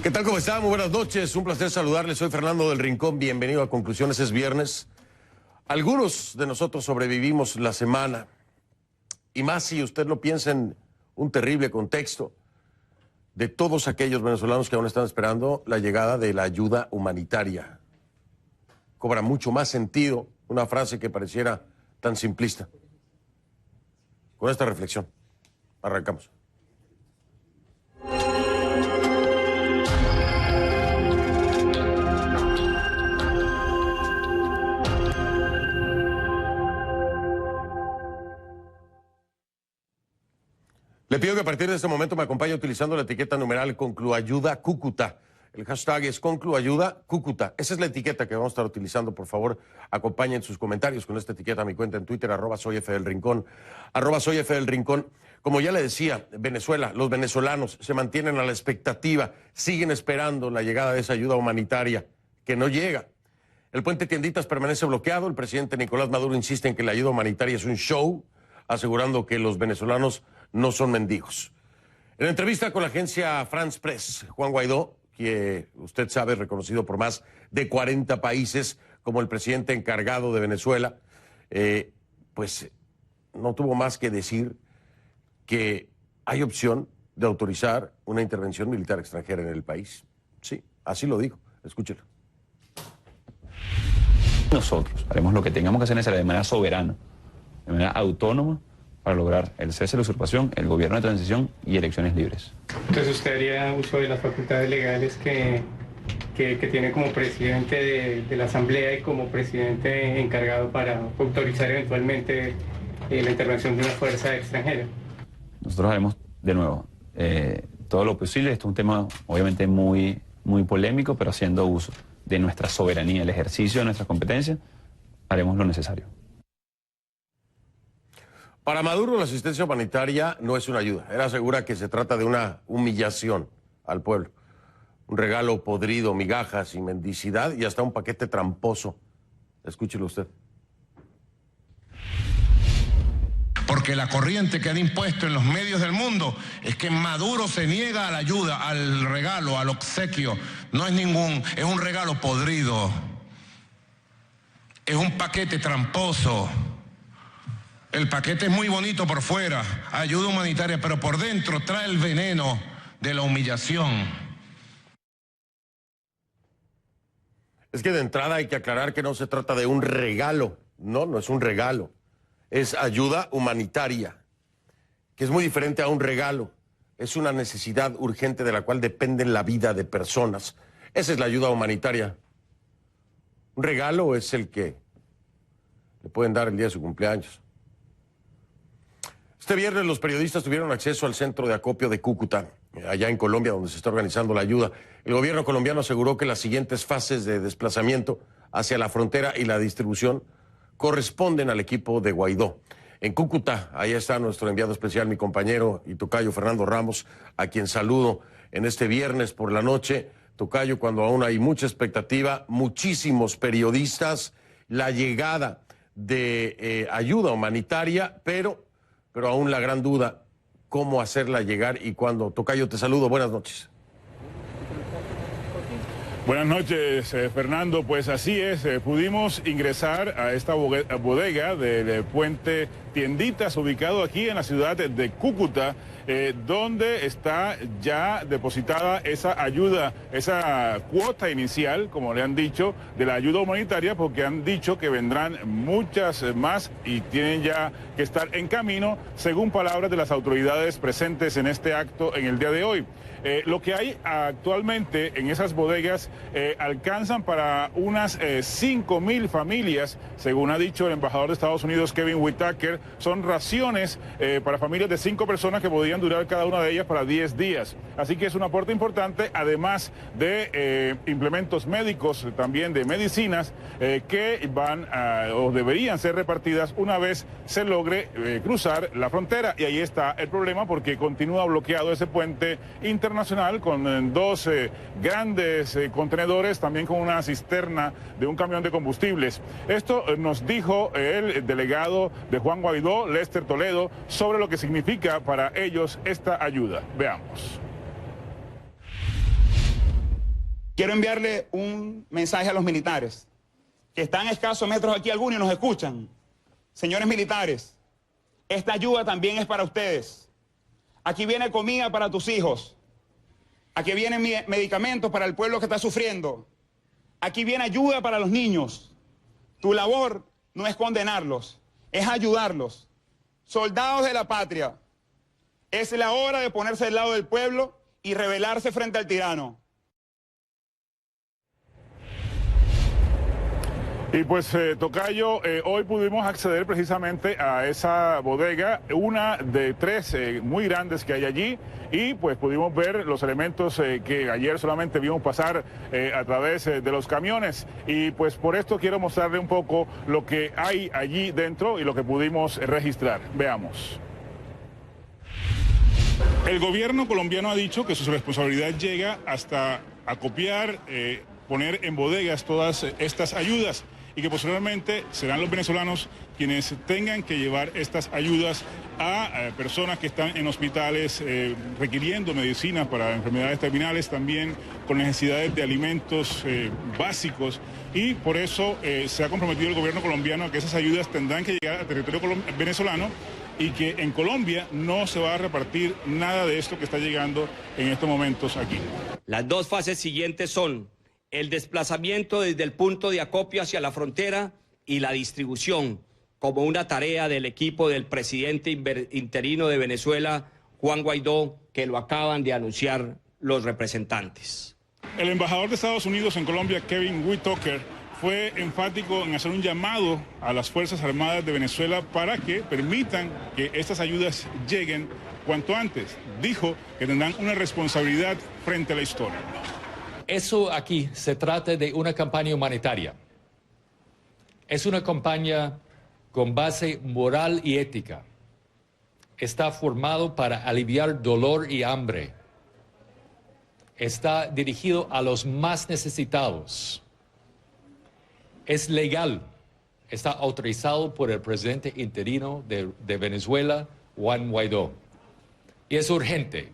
¿Qué tal? ¿Cómo están? Muy buenas noches. Un placer saludarles. Soy Fernando del Rincón. Bienvenido a Conclusiones. Es viernes. Algunos de nosotros sobrevivimos la semana. Y más si usted lo piensa en un terrible contexto de todos aquellos venezolanos que aún están esperando la llegada de la ayuda humanitaria. Cobra mucho más sentido una frase que pareciera tan simplista. Con esta reflexión, arrancamos. Le pido que a partir de este momento me acompañe utilizando la etiqueta numeral Concluayuda Cúcuta. El hashtag es Concluayuda Cúcuta. Esa es la etiqueta que vamos a estar utilizando. Por favor, acompañen sus comentarios con esta etiqueta a mi cuenta en Twitter, @soyfdelrincón, @soyfdelrincón. Como ya le decía, Venezuela, los venezolanos se mantienen a la expectativa, siguen esperando la llegada de esa ayuda humanitaria que no llega. El puente Tienditas permanece bloqueado. El presidente Nicolás Maduro insiste en que la ayuda humanitaria es un show, asegurando que los venezolanos no son mendigos. En entrevista con la agencia France Press, Juan Guaidó, que usted sabe, reconocido por más de 40 países como el presidente encargado de Venezuela, pues no tuvo más que decir que hay opción de autorizar una intervención militar extranjera en el país. Sí, así lo dijo. Escúchelo. Nosotros haremos lo que tengamos que hacer necesario de manera soberana, de manera autónoma, para lograr el cese de la usurpación, el gobierno de transición y elecciones libres. Entonces usted haría uso de las facultades legales que tiene como presidente de la Asamblea y como presidente encargado para autorizar eventualmente la intervención de una fuerza extranjera. Nosotros haremos, de nuevo, todo lo posible. Esto es un tema obviamente muy polémico, pero haciendo uso de nuestra soberanía, el ejercicio de nuestras competencias, haremos lo necesario. Para Maduro, la asistencia humanitaria no es una ayuda. Él asegura que se trata de una humillación al pueblo. Un regalo podrido, migajas y mendicidad y hasta un paquete tramposo. Escúchelo usted. Porque la corriente que han impuesto en los medios del mundo es que Maduro se niega a la ayuda, al regalo, al obsequio. No es es un regalo podrido. Es un paquete tramposo. El paquete es muy bonito por fuera, ayuda humanitaria, pero por dentro trae el veneno de la humillación. Es que de entrada hay que aclarar que no se trata de un regalo. No es un regalo. Es ayuda humanitaria, que es muy diferente a un regalo. Es una necesidad urgente de la cual depende la vida de personas. Esa es la ayuda humanitaria. Un regalo es el que le pueden dar el día de su cumpleaños. Este viernes los periodistas tuvieron acceso al centro de acopio de Cúcuta, allá en Colombia, donde se está organizando la ayuda. El gobierno colombiano aseguró que las siguientes fases de desplazamiento hacia la frontera y la distribución corresponden al equipo de Guaidó. En Cúcuta, ahí está nuestro enviado especial, mi compañero y tocayo Fernando Ramos, a quien saludo en este viernes por la noche. Tocayo, cuando aún hay mucha expectativa, muchísimos periodistas, la llegada de ayuda humanitaria, pero aún la gran duda, cómo hacerla llegar y cuándo. Tocayo, te saludo, buenas noches. Buenas noches, Fernando. Pues así es, pudimos ingresar a esta bodega del puente Tienditas, ubicado aquí en la ciudad de Cúcuta, donde está ya depositada esa ayuda, esa cuota inicial, como le han dicho, de la ayuda humanitaria, porque han dicho que vendrán muchas más y tienen ya que estar en camino, según palabras de las autoridades presentes en este acto en el día de hoy. Lo que hay actualmente en esas bodegas alcanzan para unas 5.000 familias, según ha dicho el embajador de Estados Unidos, Kevin Whitaker. Son raciones para familias de 5 personas que podrían durar cada una de ellas para 10 días. Así que es un aporte importante, además de implementos médicos, también de medicinas que van o deberían ser repartidas una vez se logre cruzar la frontera. Y ahí está el problema, porque continúa bloqueado ese puente internacional con 2 grandes contenedores, también con una cisterna de un camión de combustibles. Esto nos dijo el delegado de Juan Guaidó, Lester Toledo, sobre lo que significa para ellos esta ayuda. Veamos. Quiero enviarle un mensaje a los militares, que están a escasos metros aquí algunos y nos escuchan. Señores militares, esta ayuda también es para ustedes. Aquí viene comida para tus hijos. Aquí vienen medicamentos para el pueblo que está sufriendo. Aquí viene ayuda para los niños. Tu labor no es condenarlos, es ayudarlos. Soldados de la patria, es la hora de ponerse del lado del pueblo y rebelarse frente al tirano. Y pues, tocayo, hoy pudimos acceder precisamente a esa bodega, una de 3 muy grandes que hay allí, y pues pudimos ver los elementos que ayer solamente vimos pasar a través de los camiones. Y pues por esto quiero mostrarle un poco lo que hay allí dentro y lo que pudimos registrar. Veamos. El gobierno colombiano ha dicho que su responsabilidad llega hasta acopiar, poner en bodegas todas estas ayudas, y que posteriormente serán los venezolanos quienes tengan que llevar estas ayudas a personas que están en hospitales requiriendo medicinas para enfermedades terminales, también con necesidades de alimentos básicos, y por eso se ha comprometido el gobierno colombiano a que esas ayudas tendrán que llegar al territorio venezolano, y que en Colombia no se va a repartir nada de esto que está llegando en estos momentos aquí. Las 2 fases siguientes son el desplazamiento desde el punto de acopio hacia la frontera y la distribución como una tarea del equipo del presidente interino de Venezuela, Juan Guaidó, que lo acaban de anunciar los representantes. El embajador de Estados Unidos en Colombia, Kevin Whitaker, fue enfático en hacer un llamado a las Fuerzas Armadas de Venezuela para que permitan que estas ayudas lleguen cuanto antes. Dijo que tendrán una responsabilidad frente a la historia. Eso aquí se trata de una campaña humanitaria. Es una campaña con base moral y ética. Está formado para aliviar dolor y hambre. Está dirigido a los más necesitados. Es legal. Está autorizado por el presidente interino de Venezuela, Juan Guaidó. Y es urgente.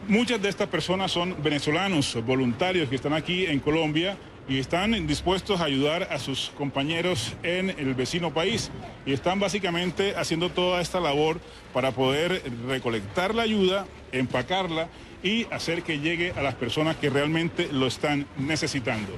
Muchas de estas personas son venezolanos voluntarios que están aquí en Colombia y están dispuestos a ayudar a sus compañeros en el vecino país, y están básicamente haciendo toda esta labor para poder recolectar la ayuda, empacarla y hacer que llegue a las personas que realmente lo están necesitando.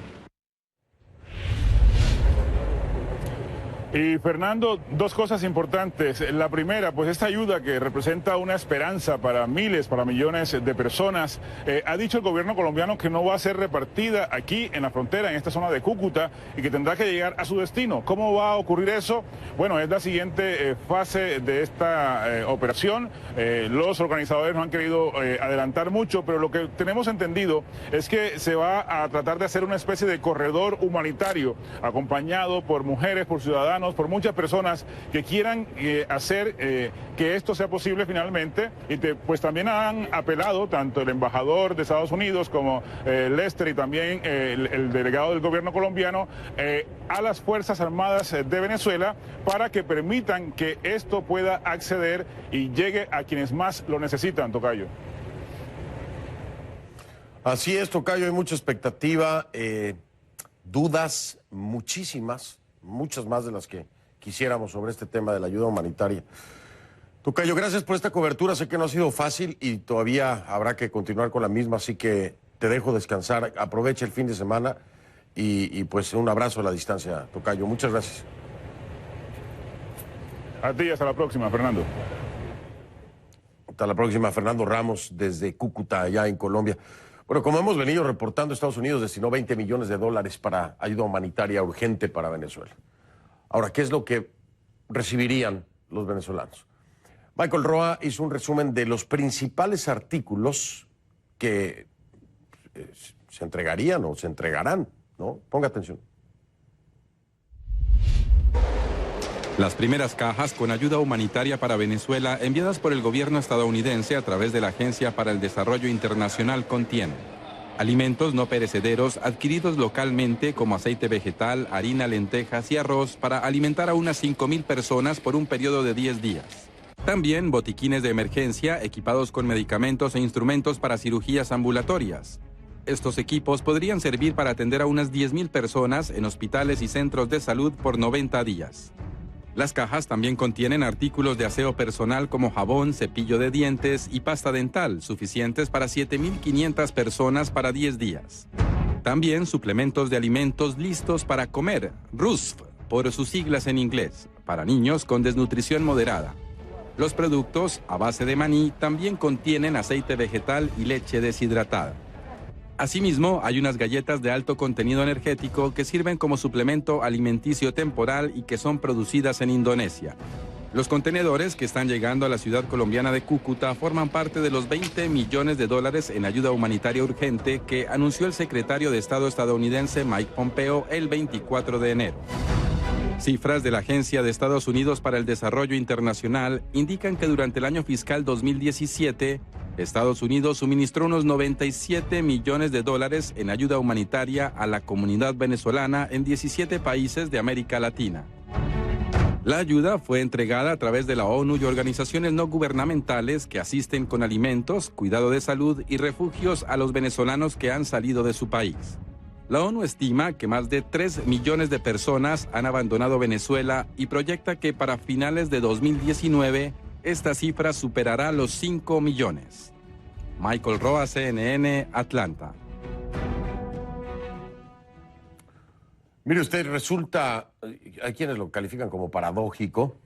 Y Fernando, 2 cosas importantes. La primera, pues esta ayuda que representa una esperanza para miles, para millones de personas. Ha dicho el gobierno colombiano que no va a ser repartida aquí en la frontera, en esta zona de Cúcuta, y que tendrá que llegar a su destino. ¿Cómo va a ocurrir eso? Bueno, es la siguiente fase de esta operación. Los organizadores no han querido adelantar mucho, pero lo que tenemos entendido es que se va a tratar de hacer una especie de corredor humanitario, acompañado por mujeres, por ciudadanos, por muchas personas que quieran hacer que esto sea posible finalmente, y pues también han apelado tanto el embajador de Estados Unidos como Lester y también el delegado del gobierno colombiano a las Fuerzas Armadas de Venezuela para que permitan que esto pueda acceder y llegue a quienes más lo necesitan, tocayo. Así es, tocayo, hay mucha expectativa, dudas muchísimas, muchas más de las que quisiéramos sobre este tema de la ayuda humanitaria. Tocayo, gracias por esta cobertura. Sé que no ha sido fácil y todavía habrá que continuar con la misma, así que te dejo descansar. Aprovecha el fin de semana y pues un abrazo a la distancia, tocayo. Muchas gracias. A ti, hasta la próxima, Fernando. Hasta la próxima, Fernando Ramos, desde Cúcuta, allá en Colombia. Bueno, como hemos venido reportando, Estados Unidos destinó $20 millones para ayuda humanitaria urgente para Venezuela. Ahora, ¿qué es lo que recibirían los venezolanos? Michael Roa hizo un resumen de los principales artículos que se entregarían o se entregarán, ¿no? Ponga atención. Las primeras cajas con ayuda humanitaria para Venezuela enviadas por el gobierno estadounidense a través de la Agencia para el Desarrollo Internacional contienen alimentos no perecederos adquiridos localmente como aceite vegetal, harina, lentejas y arroz para alimentar a unas 5.000 personas por un periodo de 10 días. También botiquines de emergencia equipados con medicamentos e instrumentos para cirugías ambulatorias. Estos equipos podrían servir para atender a unas 10.000 personas en hospitales y centros de salud por 90 días. Las cajas también contienen artículos de aseo personal como jabón, cepillo de dientes y pasta dental, suficientes para 7.500 personas para 10 días. También suplementos de alimentos listos para comer, RUSF, por sus siglas en inglés, para niños con desnutrición moderada. Los productos a base de maní también contienen aceite vegetal y leche deshidratada. Asimismo, hay unas galletas de alto contenido energético que sirven como suplemento alimenticio temporal y que son producidas en Indonesia. Los contenedores que están llegando a la ciudad colombiana de Cúcuta forman parte de los $20 millones en ayuda humanitaria urgente que anunció el secretario de Estado estadounidense Mike Pompeo el 24 de enero. Cifras de la Agencia de Estados Unidos para el Desarrollo Internacional indican que durante el año fiscal 2017, Estados Unidos suministró unos $97 millones en ayuda humanitaria a la comunidad venezolana en 17 países de América Latina. La ayuda fue entregada a través de la ONU y organizaciones no gubernamentales que asisten con alimentos, cuidado de salud y refugios a los venezolanos que han salido de su país. La ONU estima que más de 3 millones de personas han abandonado Venezuela y proyecta que para finales de 2019 esta cifra superará los 5 millones. Michael Roa, CNN, Atlanta. Mire usted, resulta, hay quienes lo califican como paradójico,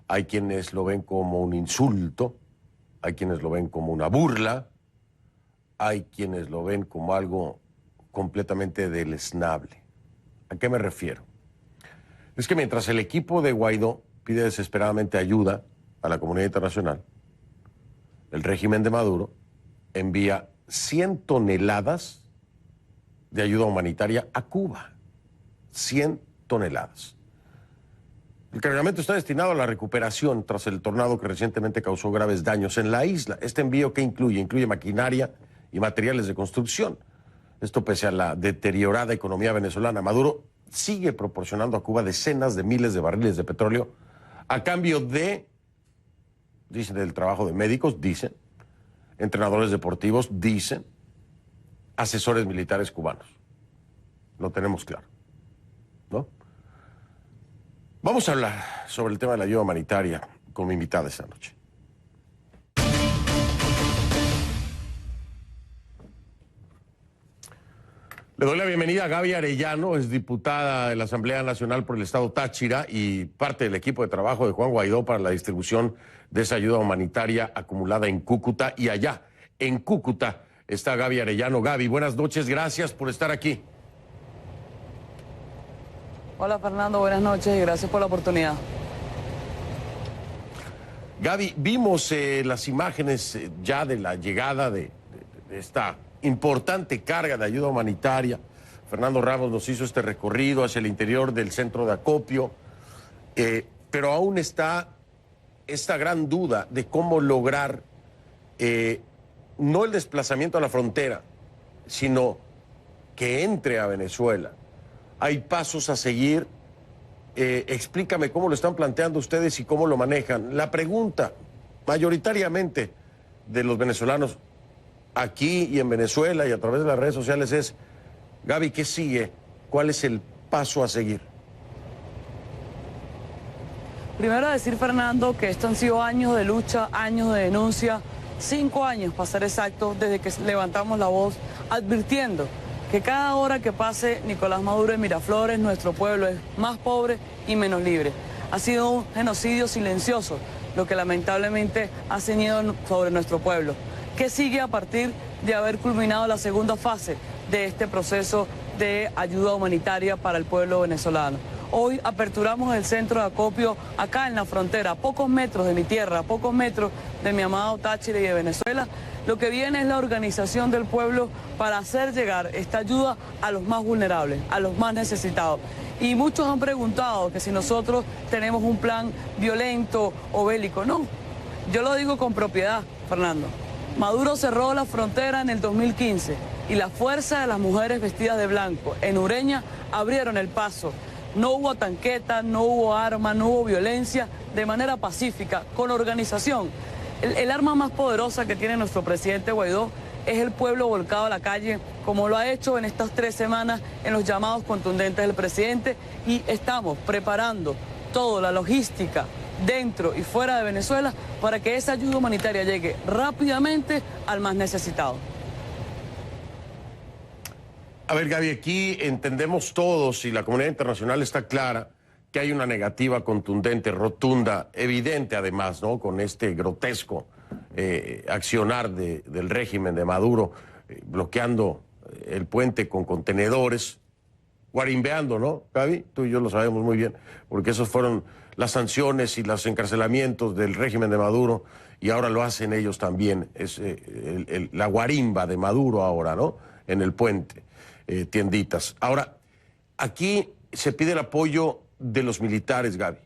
hay quienes lo ven como un insulto, hay quienes lo ven como una burla, hay quienes lo ven como algo completamente deleznable. ¿A qué me refiero? Es que mientras el equipo de Guaidó pide desesperadamente ayuda a la comunidad internacional, el régimen de Maduro envía 100 toneladas de ayuda humanitaria a Cuba. 100 toneladas. El cargamento está destinado a la recuperación tras el tornado que recientemente causó graves daños en la isla. Este envío, ¿qué incluye? Incluye maquinaria y materiales de construcción. Esto pese a la deteriorada economía venezolana. Maduro sigue proporcionando a Cuba decenas de miles de barriles de petróleo a cambio de, dicen, del trabajo de médicos, dicen, entrenadores deportivos, dicen, asesores militares cubanos. Lo tenemos claro, ¿no? Vamos a hablar sobre el tema de la ayuda humanitaria con mi invitada esta noche. Le doy la bienvenida a Gaby Arellano, es diputada de la Asamblea Nacional por el Estado Táchira y parte del equipo de trabajo de Juan Guaidó para la distribución de esa ayuda humanitaria acumulada en Cúcuta. Y allá, en Cúcuta, está Gaby Arellano. Gaby, buenas noches, gracias por estar aquí. Hola Fernando, buenas noches y gracias por la oportunidad. Gaby, vimos las imágenes ya de la llegada de esta importante carga de ayuda humanitaria. Fernando Ramos nos hizo este recorrido hacia el interior del centro de acopio, pero aún está esta gran duda de cómo lograr no el desplazamiento a la frontera, sino que entre a Venezuela. Hay pasos a seguir. Explícame cómo lo están planteando ustedes y cómo lo manejan. La pregunta mayoritariamente de los venezolanos aquí y en Venezuela y a través de las redes sociales es: Gaby, ¿qué sigue? ¿Cuál es el paso a seguir? Primero decir, Fernando, que estos han sido años de lucha, años de denuncia, 5 años, para ser exacto, desde que levantamos la voz advirtiendo que cada hora que pase Nicolás Maduro en Miraflores, nuestro pueblo es más pobre y menos libre. Ha sido un genocidio silencioso, lo que lamentablemente ha ceñido sobre nuestro pueblo. ¿Qué sigue a partir de haber culminado la segunda fase de este proceso de ayuda humanitaria para el pueblo venezolano? Hoy aperturamos el centro de acopio acá en la frontera, a pocos metros de mi tierra, a pocos metros de mi amado Táchira y de Venezuela. Lo que viene es la organización del pueblo para hacer llegar esta ayuda a los más vulnerables, a los más necesitados. Y muchos han preguntado que si nosotros tenemos un plan violento o bélico. No, yo lo digo con propiedad, Fernando. Maduro cerró la frontera en el 2015 y la fuerza de las mujeres vestidas de blanco en Ureña abrieron el paso. No hubo tanqueta, no hubo arma, no hubo violencia, de manera pacífica, con organización. El arma más poderosa que tiene nuestro presidente Guaidó es el pueblo volcado a la calle, como lo ha hecho en estas 3 semanas en los llamados contundentes del presidente, y estamos preparando toda la logística dentro y fuera de Venezuela para que esa ayuda humanitaria llegue rápidamente al más necesitado. A ver, Gaby, aquí entendemos todos y la comunidad internacional está clara que hay una negativa contundente, rotunda, evidente además, ¿no? Con este grotesco accionar del régimen de Maduro, bloqueando el puente con contenedores, guarimbeando, ¿no, Gaby? Tú y yo lo sabemos muy bien, porque esos fueron las sanciones y los encarcelamientos del régimen de Maduro, y ahora lo hacen ellos también. Es la guarimba de Maduro ahora, ¿no? En el puente, tienditas. Ahora, aquí se pide el apoyo de los militares, Gaby,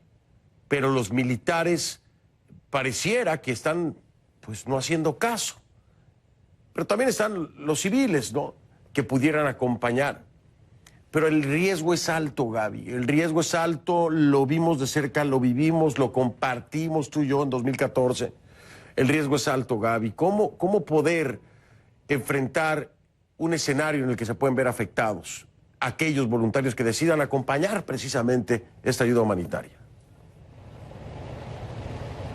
pero los militares pareciera que están, pues, no haciendo caso. Pero también están los civiles, ¿no?, que pudieran acompañar. Pero el riesgo es alto, Gaby, el riesgo es alto, lo vimos de cerca, lo vivimos, lo compartimos tú y yo en 2014. El riesgo es alto, Gaby. ¿Cómo poder enfrentar un escenario en el que se pueden ver afectados aquellos voluntarios que decidan acompañar precisamente esta ayuda humanitaria?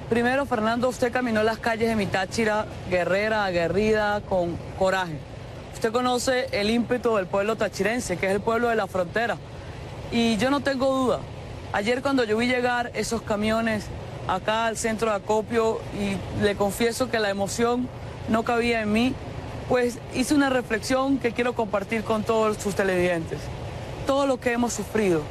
Primero, Fernando, usted caminó las calles de mi Táchira, guerrera, aguerrida, con coraje. Usted conoce el ímpetu del pueblo tachirense, que es el pueblo de la frontera. Y yo no tengo duda. Ayer cuando yo vi llegar esos camiones acá al centro de acopio, y le confieso que la emoción no cabía en mí, pues hice una reflexión que quiero compartir con todos sus televidentes. Todo lo que hemos sufrido,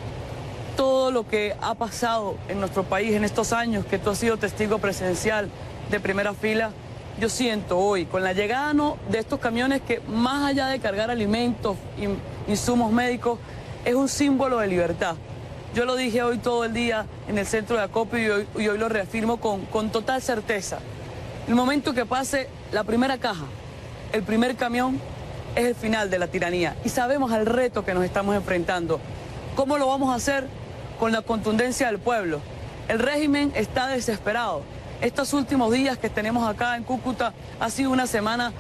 todo lo que ha pasado en nuestro país en estos años, que tú has sido testigo presencial de primera fila, yo siento hoy, con la llegada de estos camiones que, más allá de cargar alimentos, insumos médicos, es un símbolo de libertad. Yo lo dije hoy todo el día en el centro de acopio y hoy lo reafirmo con total certeza. El momento que pase la primera caja, el primer camión, es el final de la tiranía. Y sabemos al reto que nos estamos enfrentando. ¿Cómo lo vamos a hacer? Con la contundencia del pueblo. El régimen está desesperado. Estos últimos días que tenemos acá en Cúcuta ha sido una semana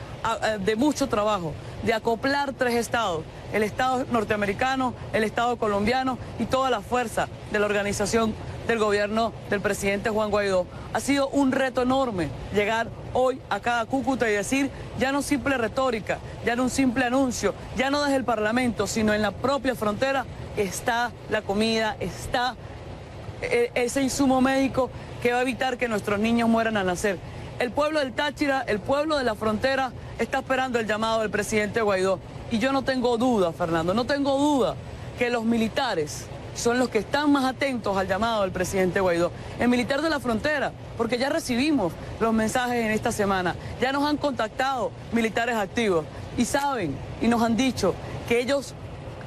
de mucho trabajo, de acoplar 3 estados, el estado norteamericano, el estado colombiano y toda la fuerza de la organización del gobierno del presidente Juan Guaidó. Ha sido un reto enorme llegar hoy acá a Cúcuta y decir, ya no simple retórica, ya no un simple anuncio, ya no desde el Parlamento, sino en la propia frontera está la comida, está ese insumo médico que va a evitar que nuestros niños mueran al nacer. El pueblo del Táchira, el pueblo de la frontera, está esperando el llamado del presidente Guaidó. Y yo no tengo duda, Fernando, no tengo duda que los militares son los que están más atentos al llamado del presidente Guaidó. El militar de la frontera, porque ya recibimos los mensajes en esta semana, ya nos han contactado militares activos y saben y nos han dicho que ellos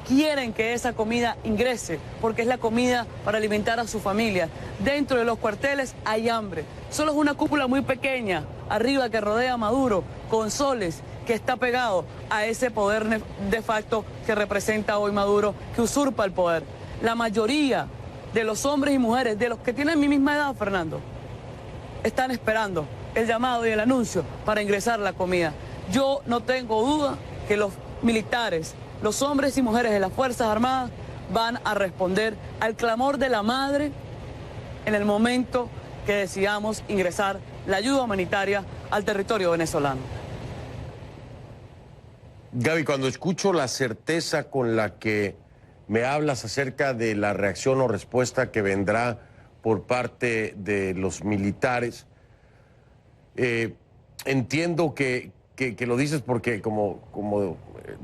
quieren que esa comida ingrese, porque es la comida para alimentar a su familia. Dentro de los cuarteles hay hambre. Solo es una cúpula muy pequeña, arriba, que rodea a Maduro, con soles, que está pegado a ese poder de facto que representa hoy Maduro, que usurpa el poder. La mayoría de los hombres y mujeres, de los que tienen mi misma edad, Fernando, están esperando el llamado y el anuncio para ingresar la comida. Yo no tengo duda que los militares, los hombres y mujeres de las Fuerzas Armadas van a responder al clamor de la madre en el momento que decidamos ingresar la ayuda humanitaria al territorio venezolano. Gaby, cuando escucho la certeza con la que me hablas acerca de la reacción o respuesta que vendrá por parte de los militares, entiendo que lo dices porque, como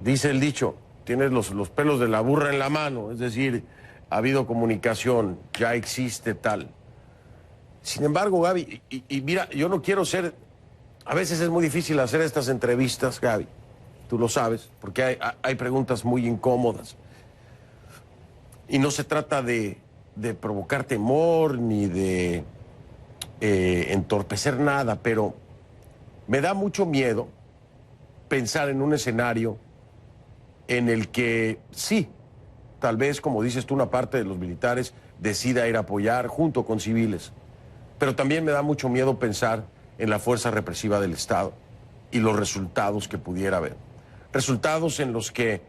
dice el dicho, tienes los pelos de la burra en la mano, es decir, ha habido comunicación, ya existe tal. Sin embargo, Gaby, y mira, yo no quiero ser, a veces es muy difícil hacer estas entrevistas, Gaby, tú lo sabes, porque hay preguntas muy incómodas. Y no se trata de provocar temor ni de entorpecer nada, pero me da mucho miedo pensar en un escenario en el que sí, tal vez, como dices tú, una parte de los militares decida ir a apoyar junto con civiles, pero también me da mucho miedo pensar en la fuerza represiva del Estado, y los resultados que pudiera haber. Resultados en los que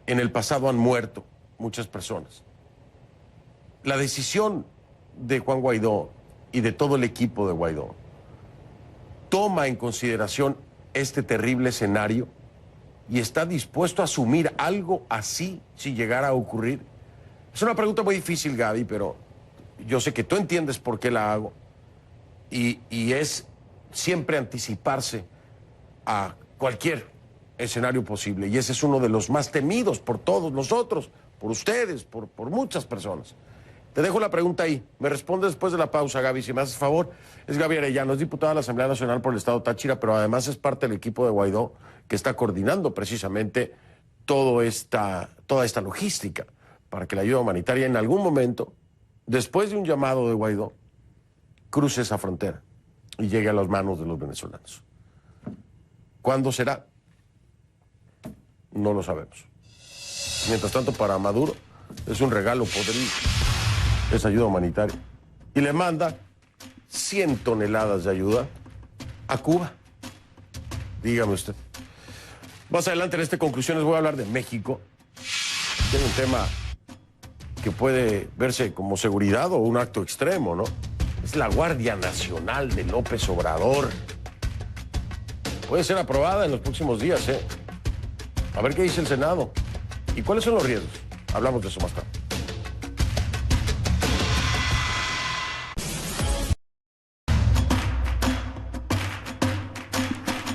en el pasado han muerto muchas personas. La decisión de Juan Guaidó y de todo el equipo de Guaidó toma en consideración este terrible escenario y está dispuesto a asumir algo así si llegara a ocurrir. Es una pregunta muy difícil, Gaby, pero yo sé que tú entiendes por qué la hago y es siempre anticiparse a cualquier escenario posible, y ese es uno de los más temidos por todos nosotros, por ustedes, por muchas personas. Te dejo la pregunta ahí, me respondes después de la pausa, Gaby, si me haces favor. Es Gaby Arellano, es diputada de la Asamblea Nacional por el Estado Táchira, pero además es parte del equipo de Guaidó que está coordinando precisamente toda esta logística para que la ayuda humanitaria en algún momento, después de un llamado de Guaidó, cruce esa frontera y llegue a las manos de los venezolanos. ¿Cuándo será? No lo sabemos. Mientras tanto, para Maduro es un regalo podrido esa ayuda humanitaria. Y le manda 100 toneladas de ayuda a Cuba. Dígame usted. Más adelante en este Conclusiones voy a hablar de México. Tiene un tema que puede verse como seguridad o un acto extremo, ¿no? Es la Guardia Nacional de López Obrador. Puede ser aprobada en los próximos días, ¿eh? A ver qué dice el Senado. ¿Y cuáles son los riesgos? Hablamos de eso más tarde.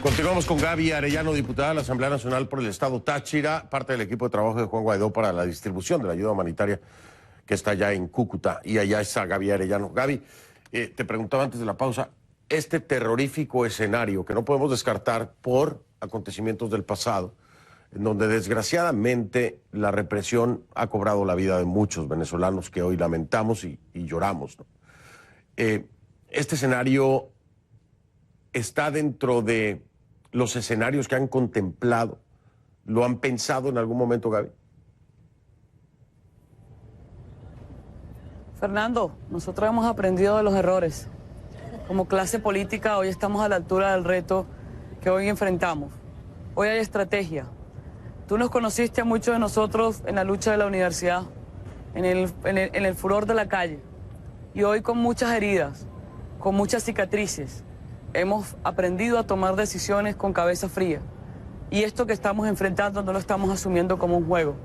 Continuamos con Gaby Arellano, diputada de la Asamblea Nacional por el Estado Táchira, parte del equipo de trabajo de Juan Guaidó para la distribución de la ayuda humanitaria que está allá en Cúcuta. Y allá está Gaby Arellano. Gaby, te preguntaba antes de la pausa, este terrorífico escenario que no podemos descartar por acontecimientos del pasado, en donde desgraciadamente la represión ha cobrado la vida de muchos venezolanos que hoy lamentamos y lloramos, ¿no? Este escenario está dentro de los escenarios que han contemplado. ¿Lo han pensado en algún momento, Gaby? Fernando, nosotros hemos aprendido de los errores. Como clase política hoy estamos a la altura del reto que hoy enfrentamos. Hoy hay estrategia. Tú nos conociste a muchos de nosotros en la lucha de la universidad, en el furor de la calle. Y hoy con muchas heridas, con muchas cicatrices, hemos aprendido a tomar decisiones con cabeza fría. Y esto que estamos enfrentando no lo estamos asumiendo como un juego.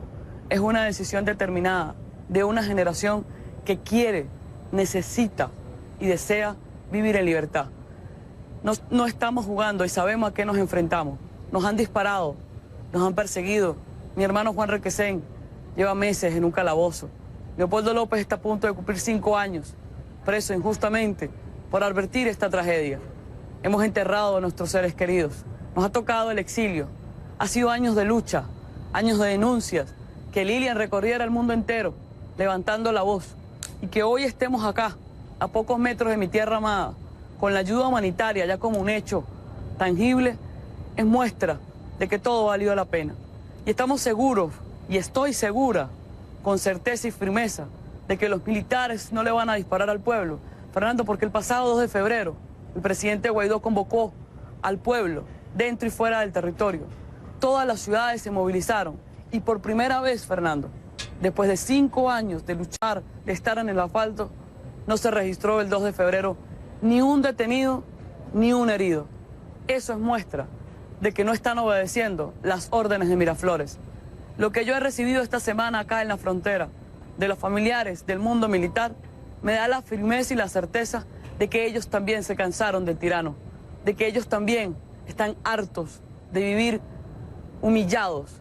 Es una decisión determinada de una generación que quiere, necesita y desea vivir en libertad. No estamos jugando y sabemos a qué nos enfrentamos. Nos han disparado, nos han perseguido. Mi hermano Juan Requesén lleva meses en un calabozo. Leopoldo López está a punto de cumplir 5 años, preso injustamente por advertir esta tragedia. Hemos enterrado a nuestros seres queridos. Nos ha tocado el exilio. Ha sido años de lucha, años de denuncias, que Lilian recorriera el mundo entero, levantando la voz. Y que hoy estemos acá, a pocos metros de mi tierra amada, con la ayuda humanitaria ya como un hecho tangible, es muestra de que todo valió la pena. Y estamos seguros, y estoy segura, con certeza y firmeza, de que los militares no le van a disparar al pueblo. Fernando, porque el pasado 2 de febrero, el presidente Guaidó convocó al pueblo, dentro y fuera del territorio. Todas las ciudades se movilizaron. Y por primera vez, Fernando, después de 5 años de luchar, de estar en el asfalto, no se registró el 2 de febrero ni un detenido, ni un herido. Eso es muestra de que no están obedeciendo las órdenes de Miraflores. Lo que yo he recibido esta semana acá en la frontera, de los familiares del mundo militar, me da la firmeza y la certeza de que ellos también se cansaron del tirano, de que ellos también están hartos de vivir humillados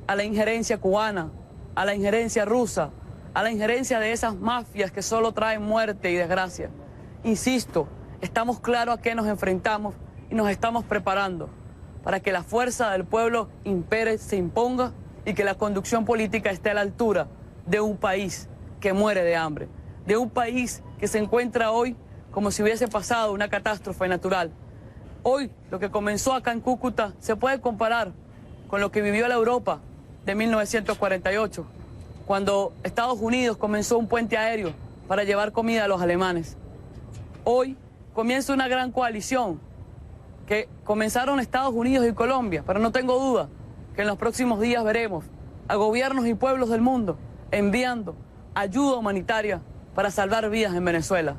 a la injerencia cubana, a la injerencia rusa, a la injerencia de esas mafias que solo traen muerte y desgracia. Insisto, estamos claros a qué nos enfrentamos y nos estamos preparando para que la fuerza del pueblo impere, se imponga y que la conducción política esté a la altura de un país que muere de hambre, de un país que se encuentra hoy como si hubiese pasado una catástrofe natural. Hoy, lo que comenzó acá en Cúcuta se puede comparar con lo que vivió la Europa de 1948, cuando Estados Unidos comenzó un puente aéreo para llevar comida a los alemanes. Hoy comienza una gran coalición que comenzaron Estados Unidos y Colombia, pero no tengo duda que en los próximos días veremos a gobiernos y pueblos del mundo enviando ayuda humanitaria para salvar vidas en Venezuela.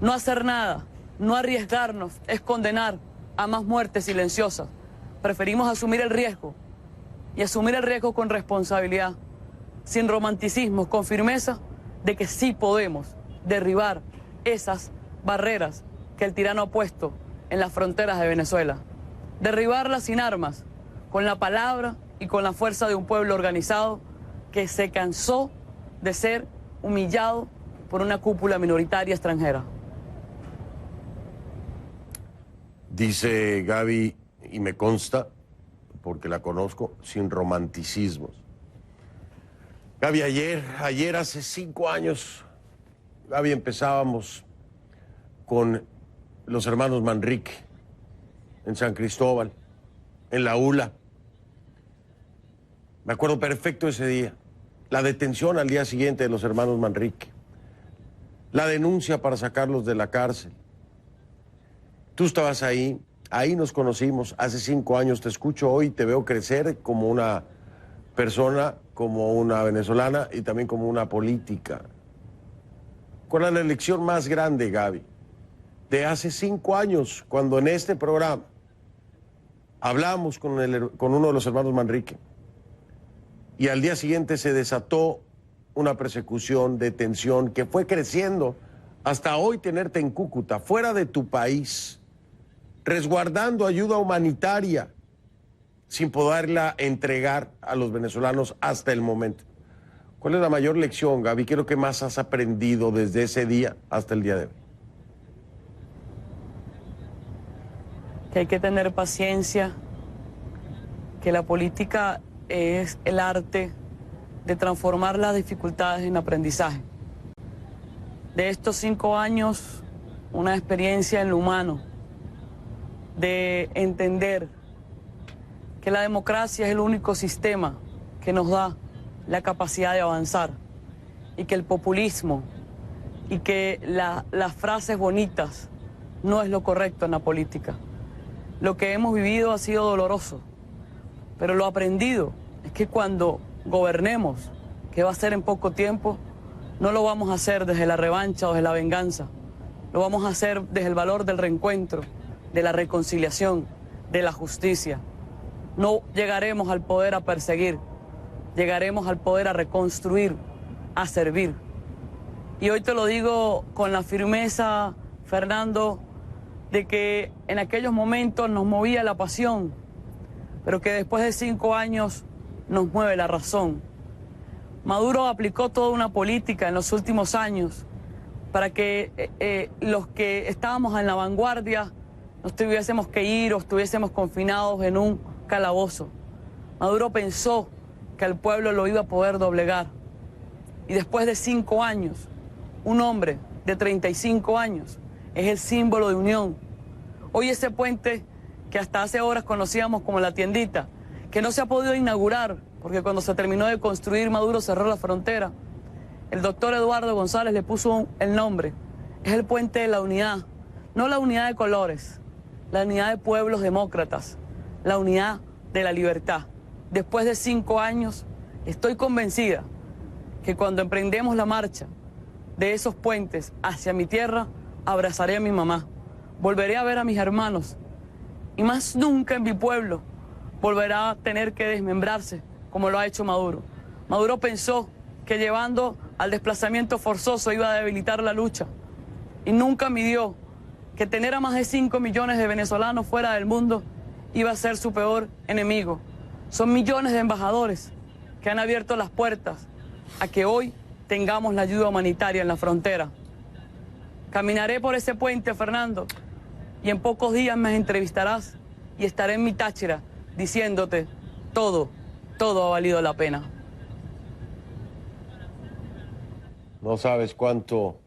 No hacer nada, no arriesgarnos, es condenar a más muertes silenciosas. Preferimos asumir el riesgo y asumir el riesgo con responsabilidad, sin romanticismos, con firmeza de que sí podemos derribar esas barreras que el tirano ha puesto en las fronteras de Venezuela. Derribarlas sin armas, con la palabra y con la fuerza de un pueblo organizado que se cansó de ser humillado por una cúpula minoritaria extranjera. Dice Gaby, y me consta, porque la conozco, sin romanticismos. Gaby, ayer hace 5 años, Gaby, empezábamos con los hermanos Manrique en San Cristóbal, en la ULA. Me acuerdo perfecto ese día. La detención al día siguiente de los hermanos Manrique. La denuncia para sacarlos de la cárcel. Tú estabas ahí nos conocimos hace 5 años, te escucho hoy, te veo crecer como una persona, como una venezolana y también como una política. ¿Cuál es la lección más grande, Gaby? De hace 5 años, cuando en este programa hablamos con uno de los hermanos Manrique y al día siguiente se desató una persecución, detención, que fue creciendo hasta hoy tenerte en Cúcuta, fuera de tu país, resguardando ayuda humanitaria sin poderla entregar a los venezolanos hasta el momento. ¿Cuál es la mayor lección, Gaby? ¿Qué es lo que más has aprendido desde ese día hasta el día de hoy? Que hay que tener paciencia, que la política es el arte de transformar las dificultades en aprendizaje. De estos 5 años, una experiencia en lo humano, de entender que la democracia es el único sistema que nos da la capacidad de avanzar y que el populismo y que las frases bonitas no es lo correcto en la política. Lo que hemos vivido ha sido doloroso, pero lo aprendido es que cuando gobernemos, que va a ser en poco tiempo, no lo vamos a hacer desde la revancha o desde la venganza, lo vamos a hacer desde el valor del reencuentro, de la reconciliación, de la justicia. No llegaremos al poder a perseguir, llegaremos al poder a reconstruir, a servir. Y hoy te lo digo con la firmeza, Fernando, de que en aquellos momentos nos movía la pasión, pero que después de 5 años nos mueve la razón. Maduro aplicó toda una política en los últimos años para que los que estábamos en la vanguardia no tuviésemos que ir o estuviésemos confinados en un calabozo. Maduro pensó que el pueblo lo iba a poder doblegar. Y después de 5 años, un hombre de 35 años es el símbolo de unión. Hoy ese puente que hasta hace horas conocíamos como la tiendita, que no se ha podido inaugurar, porque cuando se terminó de construir Maduro cerró la frontera. El doctor Eduardo González le puso el nombre. Es el puente de la unidad, no la unidad de colores, la unidad de pueblos demócratas, la unidad de la libertad. Después de 5 años, estoy convencida que cuando emprendemos la marcha de esos puentes hacia mi tierra, abrazaré a mi mamá, volveré a ver a mis hermanos y más nunca en mi pueblo volverá a tener que desmembrarse como lo ha hecho Maduro. Maduro pensó que llevando al desplazamiento forzoso iba a debilitar la lucha y nunca midió que tener a más de 5 millones de venezolanos fuera del mundo iba a ser su peor enemigo. Son millones de embajadores que han abierto las puertas a que hoy tengamos la ayuda humanitaria en la frontera. Caminaré por ese puente, Fernando, y en pocos días me entrevistarás y estaré en mi Táchira diciéndote todo ha valido la pena. No sabes cuánto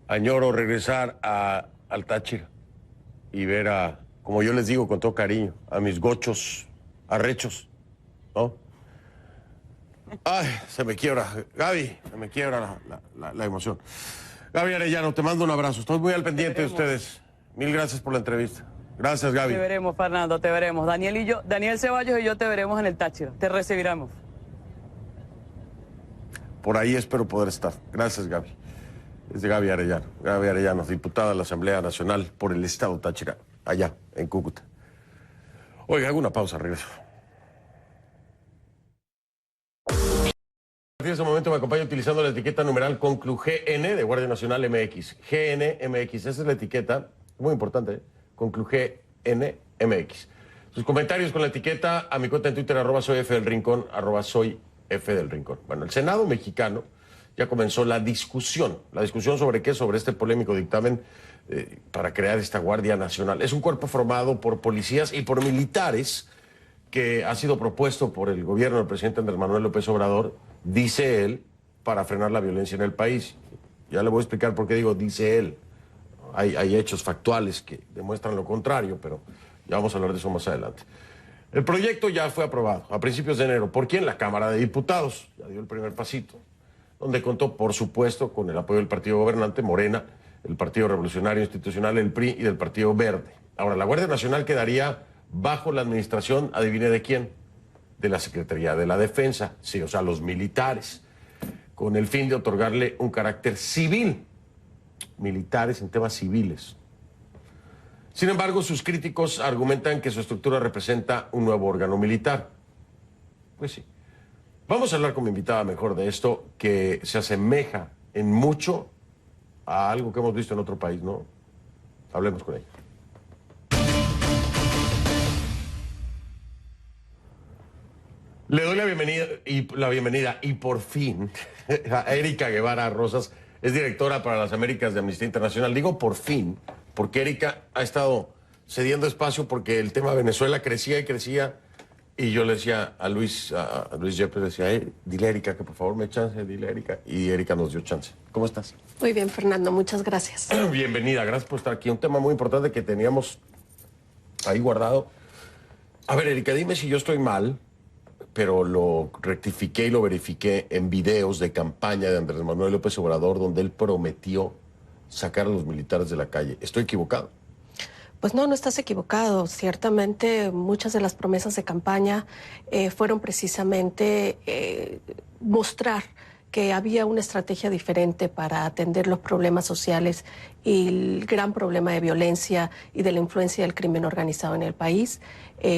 añoro regresar al Táchira y ver a, como yo les digo con todo cariño, a mis gochos arrechos, ¿no? Ay, se me quiebra, Gaby, se me quiebra la emoción. Gaby Arellano, te mando un abrazo. Estoy muy al pendiente de ustedes. Mil gracias por la entrevista. Gracias, Gaby. Te veremos, Fernando, te veremos. Daniel Ceballos y yo te veremos en el Táchira. Te recibiremos. Por ahí espero poder estar. Gracias, Gaby. Es de Gaby Arellano. Gaby Arellano, diputada de la Asamblea Nacional por el Estado Táchira, allá, en Cúcuta. Oiga, hago una pausa, regreso. A partir de ese momento me acompaña utilizando la etiqueta numeral CONCLUGN de Guardia Nacional MX. GNMX, esa es la etiqueta, muy importante, ¿eh? CONCLUGNMX. Sus comentarios con la etiqueta a mi cuenta en Twitter, @soy F del Rincón, @soy F del Rincón. Bueno, el Senado mexicano ya comenzó la discusión sobre qué, sobre este polémico dictamen para crear esta Guardia Nacional. Es un cuerpo formado por policías y por militares que ha sido propuesto por el gobierno del presidente Andrés Manuel López Obrador, dice él, para frenar la violencia en el país. Ya le voy a explicar por qué digo dice él. Hay hechos factuales que demuestran lo contrario, pero ya vamos a hablar de eso más adelante. El proyecto ya fue aprobado a principios de enero. ¿Por quién? La Cámara de Diputados. Ya dio el primer pasito, donde contó, por supuesto, con el apoyo del partido gobernante, Morena, el Partido Revolucionario Institucional, el PRI, y del Partido Verde. Ahora, la Guardia Nacional quedaría bajo la administración, adivine de quién, de la Secretaría de la Defensa, sí, o sea, los militares, con el fin de otorgarle un carácter civil, militares en temas civiles. Sin embargo, sus críticos argumentan que su estructura representa un nuevo órgano militar. Pues sí. Vamos a hablar con mi invitada mejor de esto, que se asemeja en mucho a algo que hemos visto en otro país, ¿no? Hablemos con ella. Le doy la bienvenida y por fin a Erika Guevara Rosas, es directora para las Américas de Amnistía Internacional. Digo por fin, porque Erika ha estado cediendo espacio porque el tema de Venezuela crecía y crecía. Y yo le decía a Luis Yepes, decía, dile a Erika que por favor me chance, dile a Erika. Y Erika nos dio chance. ¿Cómo estás? Muy bien, Fernando, muchas gracias. Bienvenida, gracias por estar aquí. Un tema muy importante que teníamos ahí guardado. A ver, Erika, dime si yo estoy mal, pero lo rectifiqué y lo verifiqué en videos de campaña de Andrés Manuel López Obrador, donde él prometió sacar a los militares de la calle. ¿Estoy equivocado? Pues no estás equivocado. Ciertamente muchas de las promesas de campaña fueron precisamente mostrar que había una estrategia diferente para atender los problemas sociales y el gran problema de violencia y de la influencia del crimen organizado en el país.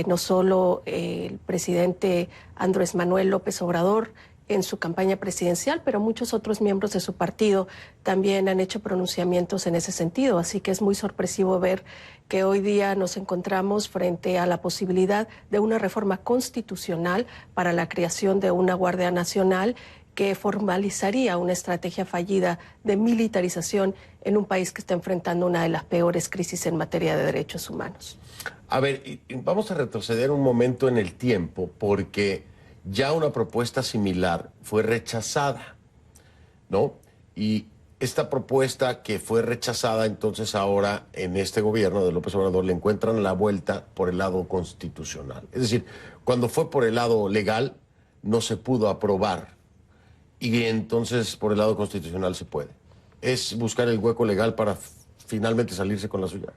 No solo el presidente Andrés Manuel López Obrador en su campaña presidencial, pero muchos otros miembros de su partido también han hecho pronunciamientos en ese sentido. Así que es muy sorpresivo ver que hoy día nos encontramos frente a la posibilidad de una reforma constitucional para la creación de una Guardia Nacional que formalizaría una estrategia fallida de militarización en un país que está enfrentando una de las peores crisis en materia de derechos humanos. A ver, vamos a retroceder un momento en el tiempo, porque ya una propuesta similar fue rechazada, ¿no? Y esta propuesta que fue rechazada, entonces ahora en este gobierno de López Obrador le encuentran la vuelta por el lado constitucional. Es decir, cuando fue por el lado legal no se pudo aprobar y entonces por el lado constitucional se puede. Es buscar el hueco legal para finalmente salirse con la suya.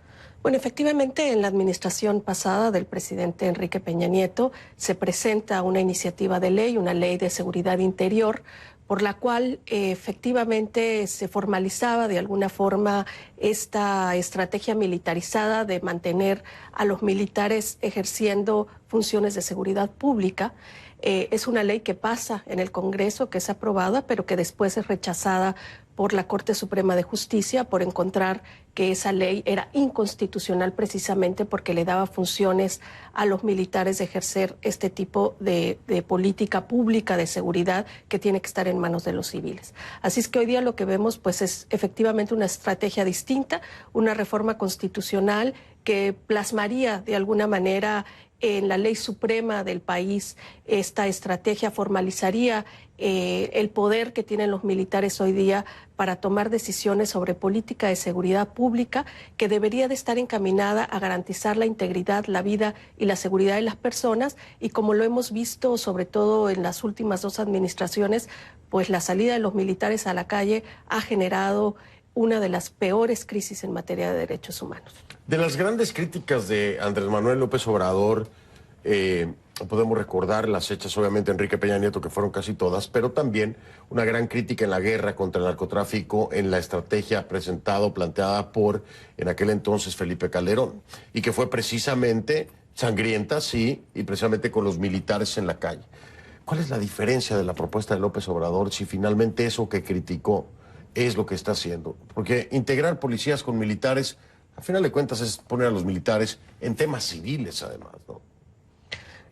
Bueno, efectivamente, en la administración pasada del presidente Enrique Peña Nieto se presenta una iniciativa de ley, una ley de seguridad interior, por la cual efectivamente se formalizaba de alguna forma esta estrategia militarizada de mantener a los militares ejerciendo funciones de seguridad pública. Es una ley que pasa en el Congreso, que es aprobada, pero que después es rechazada por la Corte Suprema de Justicia por encontrar que esa ley era inconstitucional precisamente porque le daba funciones a los militares de ejercer este tipo de política pública de seguridad que tiene que estar en manos de los civiles. Así es que hoy día lo que vemos pues es efectivamente una estrategia distinta, una reforma constitucional que plasmaría de alguna manera en la ley suprema del país. Esta estrategia formalizaría el poder que tienen los militares hoy día para tomar decisiones sobre política de seguridad pública, que debería de estar encaminada a garantizar la integridad, la vida y la seguridad de las personas. Y como lo hemos visto, sobre todo en las últimas dos administraciones, pues la salida de los militares a la calle ha generado una de las peores crisis en materia de derechos humanos. De las grandes críticas de Andrés Manuel López Obrador, podemos recordar las hechas obviamente de Enrique Peña Nieto, que fueron casi todas, pero también una gran crítica en la guerra contra el narcotráfico, en la estrategia planteada por, en aquel entonces, Felipe Calderón, y que fue precisamente sangrienta, sí, y precisamente con los militares en la calle. ¿Cuál es la diferencia de la propuesta de López Obrador si finalmente eso que criticó es lo que está haciendo? Porque integrar policías con militares, a final de cuentas, es poner a los militares en temas civiles, además, ¿no?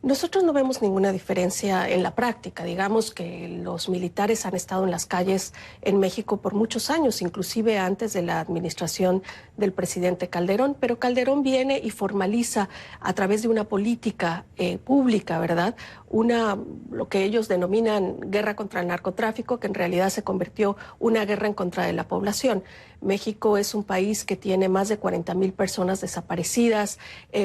Nosotros no vemos ninguna diferencia en la práctica. Digamos que los militares han estado en las calles en México por muchos años, inclusive antes de la administración del presidente Calderón, pero Calderón viene y formaliza a través de una política pública, ¿verdad? Lo que ellos denominan guerra contra el narcotráfico, que en realidad se convirtió una guerra en contra de la población. México es un país que tiene más de 40,000 personas desaparecidas,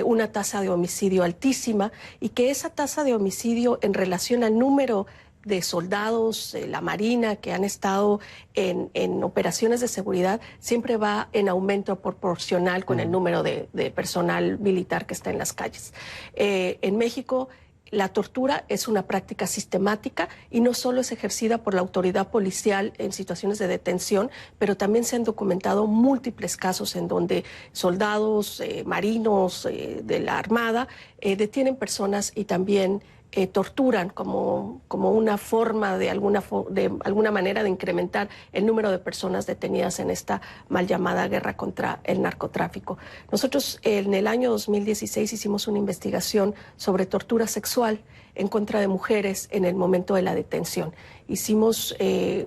una tasa de homicidio altísima, y que esa tasa de homicidio en relación al número de soldados, la Marina, que han estado en operaciones de seguridad, siempre va en aumento proporcional con el número de personal militar que está en las calles. En México, la tortura es una práctica sistemática y no solo es ejercida por la autoridad policial en situaciones de detención, pero también se han documentado múltiples casos en donde soldados, marinos de la Armada detienen personas y también torturan como una forma de alguna manera de incrementar el número de personas detenidas en esta mal llamada guerra contra el narcotráfico. Nosotros en el año 2016 hicimos una investigación sobre tortura sexual en contra de mujeres en el momento de la detención. Hicimos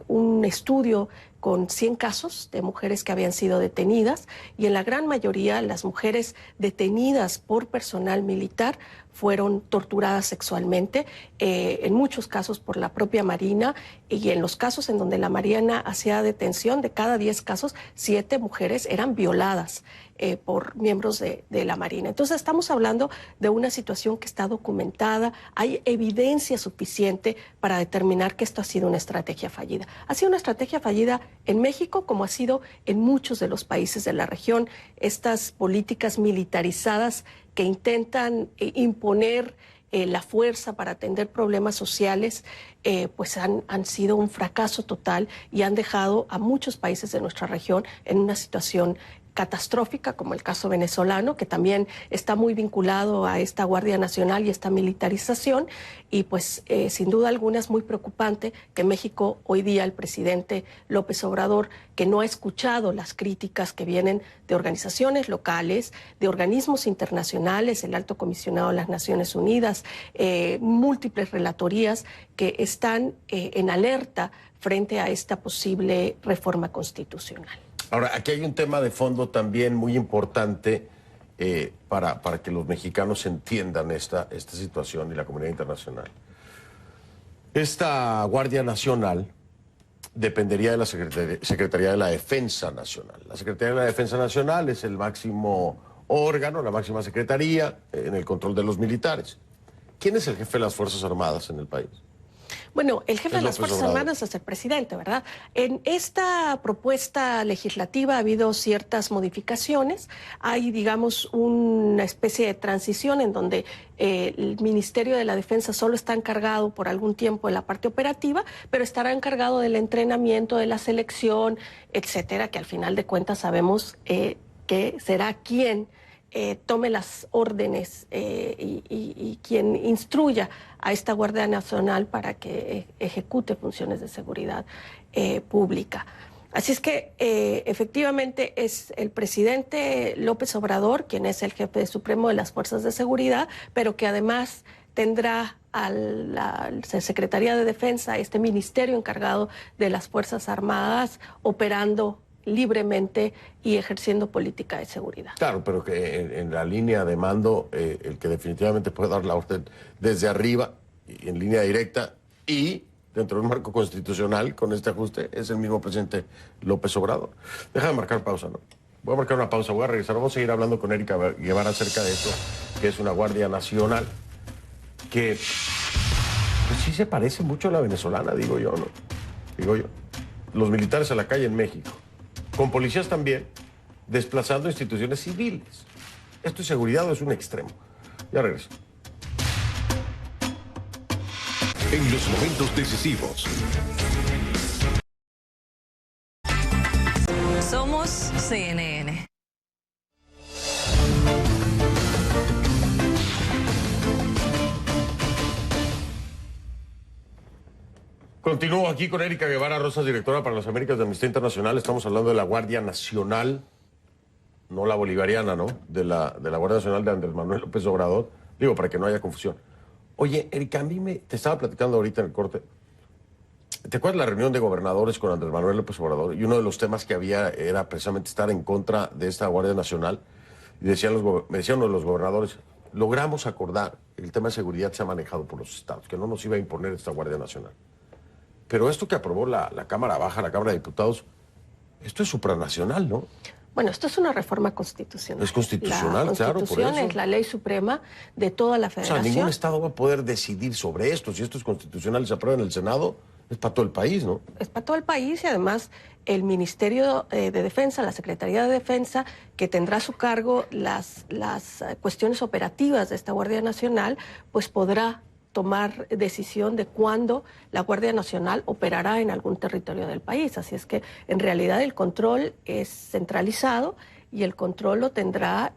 un estudio con 100 casos de mujeres que habían sido detenidas, y en la gran mayoría las mujeres detenidas por personal militar fueron torturadas sexualmente, en muchos casos por la propia Marina, y en los casos en donde la Marina hacía detención, de cada 10 casos, 7 mujeres eran violadas por miembros de la Marina. Entonces estamos hablando de una situación que está documentada, hay evidencia suficiente para determinar que esto ha sido una estrategia fallida. Ha sido una estrategia fallida en México, como ha sido en muchos de los países de la región. Estas políticas militarizadas que intentan imponer la fuerza para atender problemas sociales, pues han sido un fracaso total y han dejado a muchos países de nuestra región en una situación catastrófica, como el caso venezolano, que también está muy vinculado a esta Guardia Nacional y esta militarización, y pues sin duda alguna es muy preocupante que México hoy día, el presidente López Obrador, que no ha escuchado las críticas que vienen de organizaciones locales, de organismos internacionales, el Alto Comisionado de las Naciones Unidas, múltiples relatorías que están en alerta frente a esta posible reforma constitucional. Ahora, aquí hay un tema de fondo también muy importante para que los mexicanos entiendan esta situación y la comunidad internacional. Esta Guardia Nacional dependería de la Secretaría de la Defensa Nacional. La Secretaría de la Defensa Nacional es el máximo órgano, la máxima secretaría en el control de los militares. ¿Quién es el jefe de las Fuerzas Armadas en el país? Bueno, el jefe de las Fuerzas Armadas es el presidente, ¿verdad? En esta propuesta legislativa ha habido ciertas modificaciones. Hay, digamos, una especie de transición en donde el Ministerio de la Defensa solo está encargado por algún tiempo de la parte operativa, pero estará encargado del entrenamiento, de la selección, etcétera, que al final de cuentas sabemos que será quien tome las órdenes y quien instruya a esta Guardia Nacional para que ejecute funciones de seguridad pública. Así es que efectivamente es el presidente López Obrador quien es el jefe supremo de las fuerzas de seguridad, pero que además tendrá a la Secretaría de Defensa, este ministerio encargado de las Fuerzas Armadas, operando libremente y ejerciendo política de seguridad. Claro, pero que en la línea de mando, el que definitivamente puede dar la orden desde arriba, en línea directa y dentro de un marco constitucional con este ajuste, es el mismo presidente López Obrador. Déjame marcar pausa, ¿no? Voy a marcar una pausa, voy a regresar. Vamos a seguir hablando con Erika Guevara acerca de esto, que es una Guardia Nacional que pues sí se parece mucho a la venezolana, digo yo, ¿no? Digo yo. Los militares a la calle en México. con policías también, desplazando instituciones civiles. Esto es seguridad o es un extremo. Ya regreso. En los momentos decisivos. Somos CNN. Continúo aquí con Erika Guevara Rosas, directora para las Américas de Amnistía Internacional. Estamos hablando de la Guardia Nacional, no la bolivariana, ¿no? De la Guardia Nacional de Andrés Manuel López Obrador. Digo, para que no haya confusión. Oye, Erika, te estaba platicando ahorita en el corte. ¿Te acuerdas la reunión de gobernadores con Andrés Manuel López Obrador? Y uno de los temas que había era precisamente estar en contra de esta Guardia Nacional. Y me decía uno de los gobernadores, logramos acordar, el tema de seguridad se ha manejado por los estados, que no nos iba a imponer esta Guardia Nacional. Pero esto que aprobó la Cámara Baja, la Cámara de Diputados, esto es supranacional, ¿no? Bueno, esto es una reforma constitucional. Es constitucional, la claro, por Constitución eso. es la ley suprema de toda la O federación. sea, ningún estado va a poder decidir sobre esto. Si esto es constitucional y se aprueba en el Senado, es para todo el país, ¿no? Es para todo el país y además el Ministerio de Defensa, la Secretaría de Defensa, que tendrá a su cargo las cuestiones operativas de esta Guardia Nacional, pues podrá tomar decisión de cuándo la Guardia Nacional operará en algún territorio del país. Así es que en realidad el control es centralizado y el control lo tendrá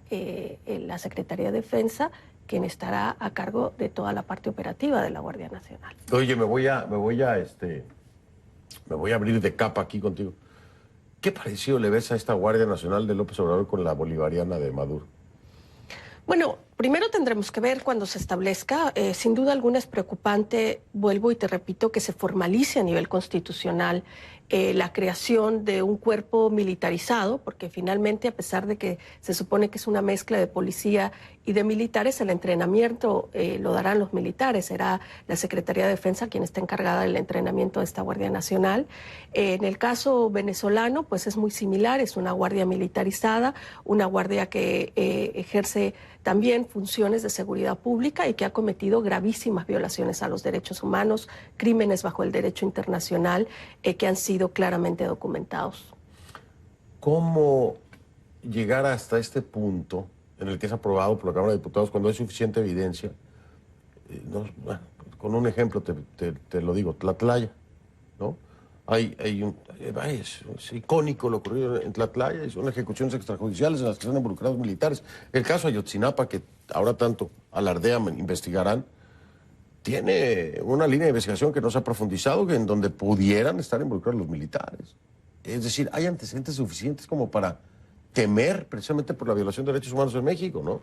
la Secretaría de Defensa, quien estará a cargo de toda la parte operativa de la Guardia Nacional. Oye, me voy a abrir de capa aquí contigo. ¿Qué parecido le ves a esta Guardia Nacional de López Obrador con la bolivariana de Maduro? Bueno, primero tendremos que ver cuando se establezca. Sin duda alguna es preocupante, vuelvo y te repito, que se formalice a nivel constitucional la creación de un cuerpo militarizado, porque finalmente, a pesar de que se supone que es una mezcla de policía y de militares, el entrenamiento lo darán los militares. Será la Secretaría de Defensa quien está encargada del entrenamiento de esta Guardia Nacional. En el caso venezolano, pues es muy similar, es una guardia militarizada, una guardia que ejerce también funciones de seguridad pública y que ha cometido gravísimas violaciones a los derechos humanos, crímenes bajo el derecho internacional que han sido claramente documentados. ¿Cómo llegar hasta este punto en el que es aprobado por la Cámara de Diputados cuando hay suficiente evidencia? Con un ejemplo te lo digo, Tlatlaya, ¿no? Es icónico lo ocurrido en Tlatlaya, son ejecuciones extrajudiciales en las que están involucrados militares. El caso Ayotzinapa, que ahora tanto alardean, investigarán, tiene una línea de investigación que no se ha profundizado, en donde pudieran estar involucrados los militares. Es decir, hay antecedentes suficientes como para temer precisamente por la violación de derechos humanos en México, ¿no?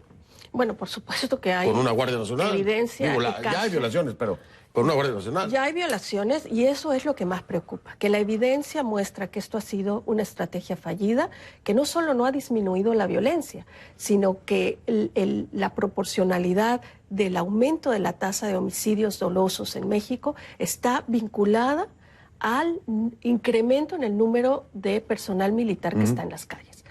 Bueno, por supuesto que hay con una Guardia Nacional. Evidencia. Ya hay violaciones, pero con una Guardia Nacional. Ya hay violaciones y eso es lo que más preocupa, que la evidencia muestra que esto ha sido una estrategia fallida, que no solo no ha disminuido la violencia, sino que la proporcionalidad del aumento de la tasa de homicidios dolosos en México está vinculada al incremento en el número de personal militar que está en las calles.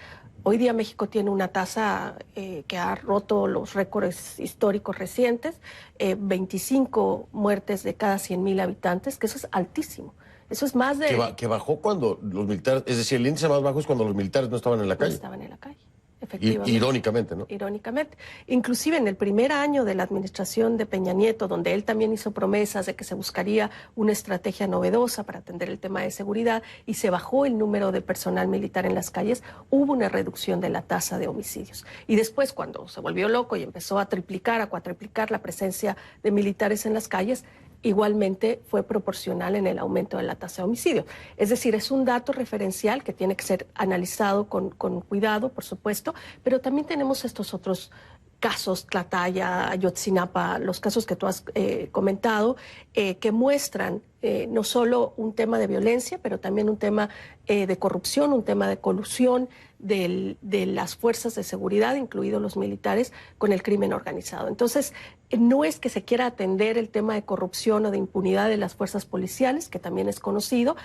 Hoy día México tiene una tasa que ha roto los récords históricos recientes, 25 muertes de cada 100,000 habitantes, que eso es altísimo. Eso es más de... Que bajó cuando los militares, es decir, el índice más bajo es cuando los militares no estaban en la calle. No estaban en la calle. Efectivamente. Irónicamente, ¿no? Irónicamente. Inclusive en el primer año de la administración de Peña Nieto, donde él también hizo promesas de que se buscaría una estrategia novedosa para atender el tema de seguridad y se bajó el número de personal militar en las calles, hubo una reducción de la tasa de homicidios. Y después, cuando se volvió loco y empezó a triplicar, a cuatriplicar la presencia de militares en las calles, igualmente fue proporcional en el aumento de la tasa de homicidios. Es decir, es un dato referencial que tiene que ser analizado con cuidado, por supuesto, pero también tenemos estos otros casos, Tlatlaya, Ayotzinapa, los casos que tú has comentado, que muestran no solo un tema de violencia, pero también un tema de corrupción, un tema de colusión de las fuerzas de seguridad, incluidos los militares, con el crimen organizado. Entonces, no es que se quiera atender el tema de corrupción o de impunidad de las fuerzas policiales, que también es conocido,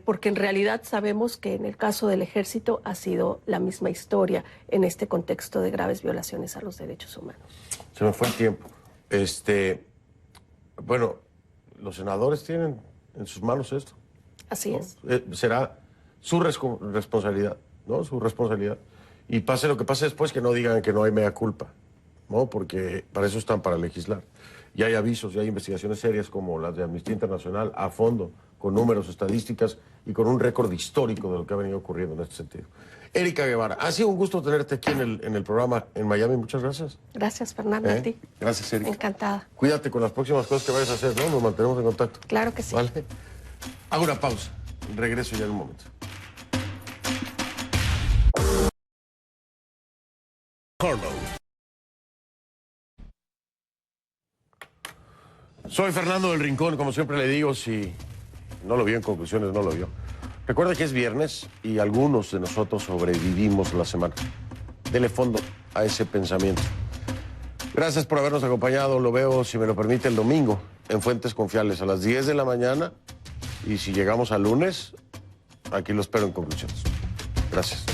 porque en realidad sabemos que en el caso del Ejército ha sido la misma historia en este contexto de graves violaciones a los derechos humanos. Se me fue el tiempo. Bueno, los senadores tienen en sus manos esto. Así ¿no? es. su responsabilidad, ¿no? Su responsabilidad. Y pase lo que pase después, que no digan que no hay mea culpa, ¿no? Porque para eso están, para legislar. Y hay avisos, y hay investigaciones serias como las de Amnistía Internacional a fondo, con números, estadísticas y con un récord histórico de lo que ha venido ocurriendo en este sentido. Erika Guevara, ha sido un gusto tenerte aquí en el programa en Miami. Muchas gracias. Gracias, Fernando, a ti. Gracias, Erika. Encantada. Cuídate con las próximas cosas que vayas a hacer, ¿no? Nos mantenemos en contacto. Claro que sí. ¿Vale? Hago una pausa. Regreso ya en un momento. Soy Fernando del Rincón, como siempre le digo, si no lo vio en conclusiones, no lo vio. Recuerda que es viernes y algunos de nosotros sobrevivimos la semana. Dele fondo a ese pensamiento. Gracias por habernos acompañado. Lo veo, si me lo permite, el domingo en Fuentes Confiables a las 10 de la mañana. Y si llegamos al lunes, aquí lo espero en conclusiones. Gracias.